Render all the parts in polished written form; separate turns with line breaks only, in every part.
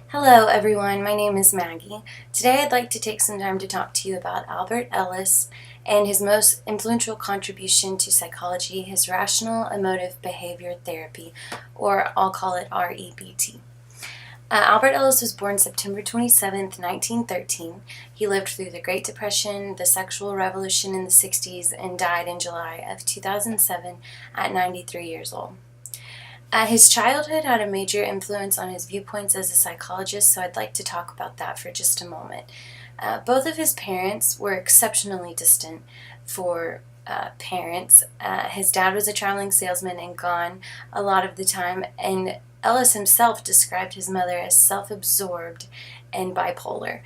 Hello everyone, my name is Maggie. Today I'd like to take some time to talk to you about Albert Ellis and his most influential contribution to psychology, his rational emotive behavior therapy, or I'll call it REBT. Albert Ellis was born September 27th, 1913. He lived through the Great Depression, the sexual revolution in the 60s, and died in July of 2007 at 93 years old. His childhood had a major influence on his viewpoints as a psychologist, so I'd like to talk about that for just a moment. Both of his parents were exceptionally distant for parents. His dad was a traveling salesman and gone a lot of the time, and Ellis himself described his mother as self-absorbed and bipolar.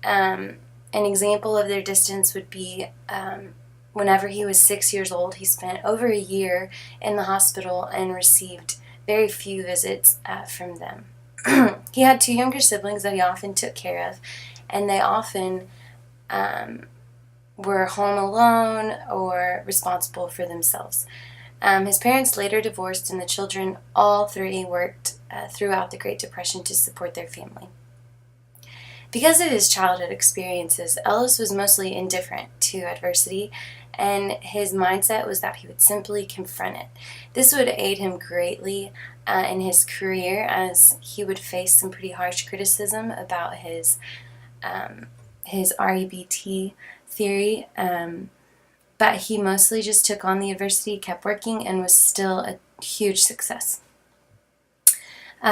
An example of their distance would be whenever he was 6 years old, he spent over a year in the hospital and received very few visits from them. He had two younger siblings that he often took care of, and they often were home alone or responsible for themselves. His parents later divorced, and the children, all three, worked throughout the Great Depression to support their family. Because of his childhood experiences, Ellis was mostly indifferent to adversity, and his mindset was that he would simply confront it. This would aid him greatly in his career, as he would face some pretty harsh criticism about his REBT theory, but he mostly just took on the adversity, kept working, and was still a huge success.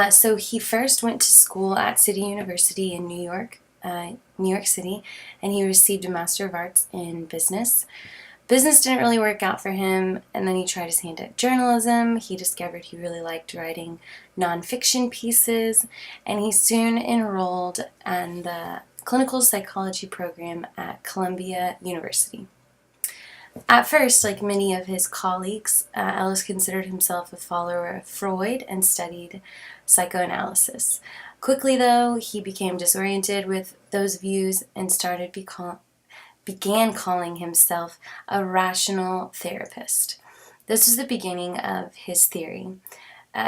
So he first went to school at City University in New York City, and he received a Master of Arts in Business. Business didn't really work out for him, and then he tried his hand at journalism. He discovered he really liked writing nonfiction pieces, and he soon enrolled in the clinical psychology program at Columbia University. At first, like many of his colleagues, Ellis considered himself a follower of Freud and studied psychoanalysis. Quickly, though, he became disoriented with those views and began calling himself a rational therapist. This was the beginning of his theory.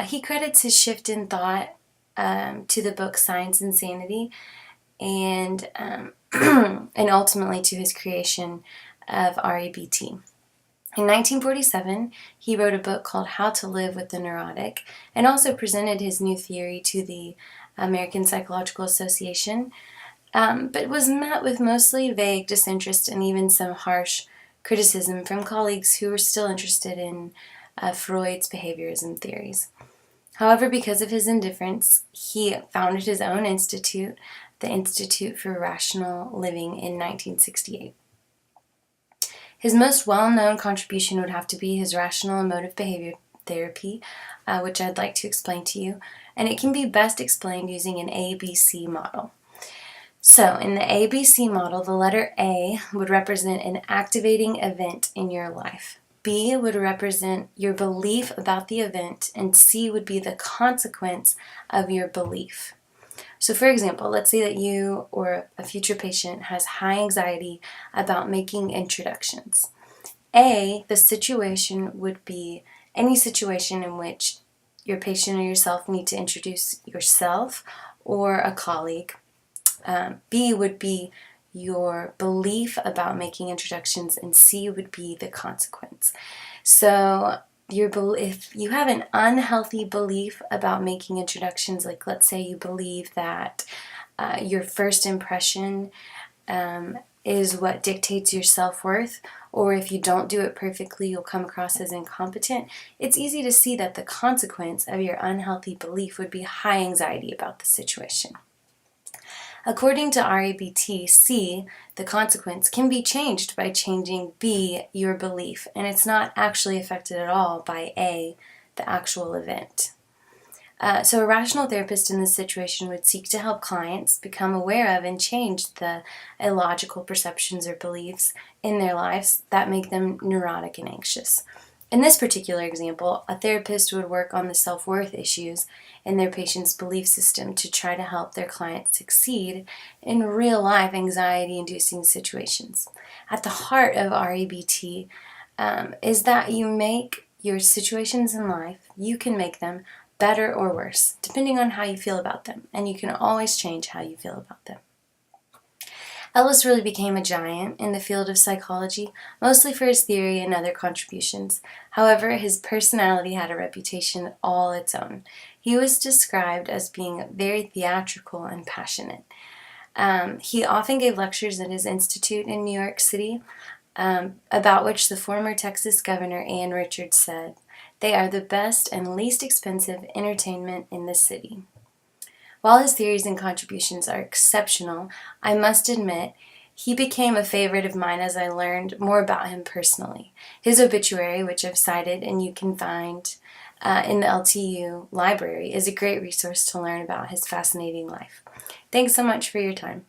He credits his shift in thought to the book Science and Sanity, and ultimately to his creation of REBT. In 1947, he wrote a book called How to Live with the Neurotic, and also presented his new theory to the American Psychological Association, but was met with mostly vague disinterest and even some harsh criticism from colleagues who were still interested in Freud's behaviorism theories. However, because of his indifference, he founded his own institute, the Institute for Rational Living, in 1968. His most well-known contribution would have to be his rational emotive behavior therapy, which I'd like to explain to you, and it can be best explained using an ABC model. So, in the ABC model, the letter A would represent an activating event in your life. B would represent your belief about the event, and C would be the consequence of your belief. So, for example, let's say that you or a future patient has high anxiety about making introductions. A, the situation would be any situation in which your patient or yourself need to introduce yourself or a colleague. B would be your belief about making introductions, and C would be the consequence. So if you have an unhealthy belief about making introductions, like let's say you believe that your first impression is what dictates your self-worth, or if you don't do it perfectly, you'll come across as incompetent, it's easy to see that the consequence of your unhealthy belief would be high anxiety about the situation. According to REBT, C, the consequence, can be changed by changing B, your belief, and it's not actually affected at all by A, the actual event. So a rational therapist in this situation would seek to help clients become aware of and change the illogical perceptions or beliefs in their lives that make them neurotic and anxious. In this particular example, a therapist would work on the self-worth issues in their patient's belief system to try to help their client succeed in real-life anxiety-inducing situations. At the heart of REBT is that you make your situations in life, you can make them better or worse, depending on how you feel about them, and you can always change how you feel about them. Ellis really became a giant in the field of psychology, mostly for his theory and other contributions. However, his personality had a reputation all its own. He was described as being very theatrical and passionate. He often gave lectures at his institute in New York City, about which the former Texas governor Ann Richards said, "They are the best and least expensive entertainment in the city." While his theories and contributions are exceptional, I must admit he became a favorite of mine as I learned more about him personally. His obituary, which I've cited and you can find in the LTU library, is a great resource to learn about his fascinating life. Thanks so much for your time.